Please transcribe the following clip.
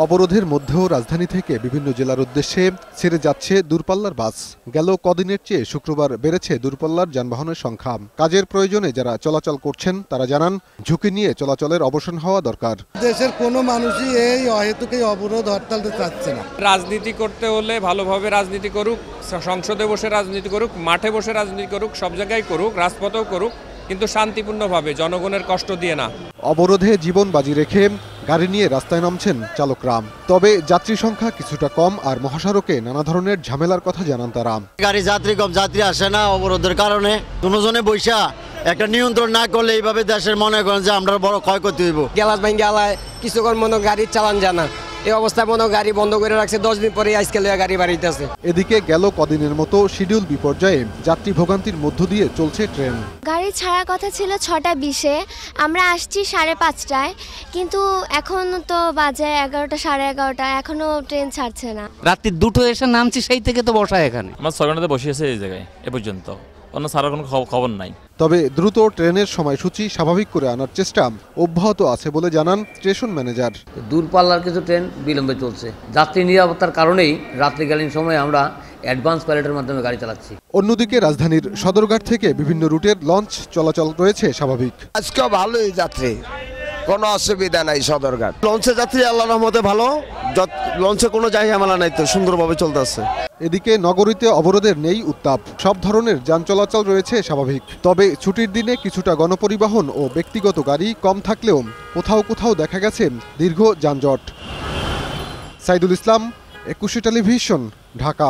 অবরোধের মধ্যেও রাজধানী থেকে বিভিন্ন জেলার উদ্দেশ্যে ছেড়ে যাচ্ছে দূরপাল্লার বাস। গেল কদিনের চেয়ে শুক্রবার বেড়েছে দূরপাল্লার যানবাহনের সংখ্যা। কাজের প্রয়োজনে যারা চলাচল করছেন তারা জানান, ঝুঁকি নিয়ে চলাচলের অবসান হওয়া দরকার। দেশের কোনো মানুষই এই অহেতুক অবরোধ হরতালটা চাচ্ছে না। রাজনীতি করতে হলে ভালোভাবে রাজনীতি করুক, সংসদে বসে রাজনীতি করুক, মাঠে বসে রাজনীতি করুক, সব জায়গায় করুক, রাজপথেও করুক, কিন্তু শান্তিপূর্ণভাবে, জনগণের কষ্ট দিয়ে না। অবরোধে জীবন বাজি রেখে গাড়ি নিয়ে রাস্তায় নামছেন চালকরা। তবে যাত্রী সংখ্যা কিছুটা কম আর মহাসড়কে নানা ধরনের ঝামেলার কথা জানান তারা। গাড়ি যাত্রী কম, যাত্রী আসে না অবরোধের কারণে। দুজনে বৈশা একটা নিয়ন্ত্রণ না করলে এইভাবে দেশের মনে করেন যে আমরা বড় ক্ষয়ক্ষতি হইব। গ্যালাস ভাঙ্গি আলায় কিছুক্ষণ মনে গাড়ি চালান জানা, এই অবস্থায় মনে গাড়ি বন্ধ করে রাখছে। 10 দিন পরে আজকে গাড়ি বাড়িতে আছে। এদিকে গেল কদিনের মতো শিডিউল বিপর্যয়ে যাত্রী ভোগান্তির মধ্য দিয়ে চলছে ট্রেন। গাড়ি ছাড়ার কথা ছিল 6টা 20-এ, আমরা আসছি 5:30টায়, কিন্তু এখন তো বাজে 11টা 11:30, এখনো ট্রেন ছাড়ছে না। রাত্রি 2টো এসে নামছি, সেই থেকে তো বসা এখানে। আমার 6 ঘন্টাতে বসে আছে এই জায়গায় এ পর্যন্ত, অন্য সারা কোনো খবর নাই। তবে দ্রুত ট্রেনের সময়সূচি স্বাভাবিক করে আনার চেষ্টা অব্যাহত আছে বলে জানান স্টেশন ম্যানেজার। দূরপাল্লার কিছু ট্রেন বিলম্বে চলছে। যাত্রী নিরাপত্তার কারণেই রাত্রিকালীন সময়ে আমরা অ্যাডভান্স পাইলটের মাধ্যমে গাড়ি চালাচ্ছি। অন্যদিকে রাজধানীর সদরঘাট থেকে বিভিন্ন রুটের লঞ্চ চলাচল রয়েছে স্বাভাবিক। আজকে ভালোই যাত্রী, কোনো অসুবিধা নাই। সদরঘাট লঞ্চে যাত্রী আল্লাহর রহমতে ভালো, লঞ্চে কোনো ঝামেলা নাই, তো সুন্দরভাবে চলতেছে। এদিকে নগরীতে অবরোধের নেই উত্তাপ, সব ধরনের যান চলাচল রয়েছে স্বাভাবিক। তবে ছুটির দিনে কিছুটা গণপরিবহন ও ব্যক্তিগত গাড়ি কম থাকলেও কোথাও কোথাও দেখা গেছে দীর্ঘ যানজট। সাইদুল ইসলাম, 21 টেলিভিশন, ঢাকা।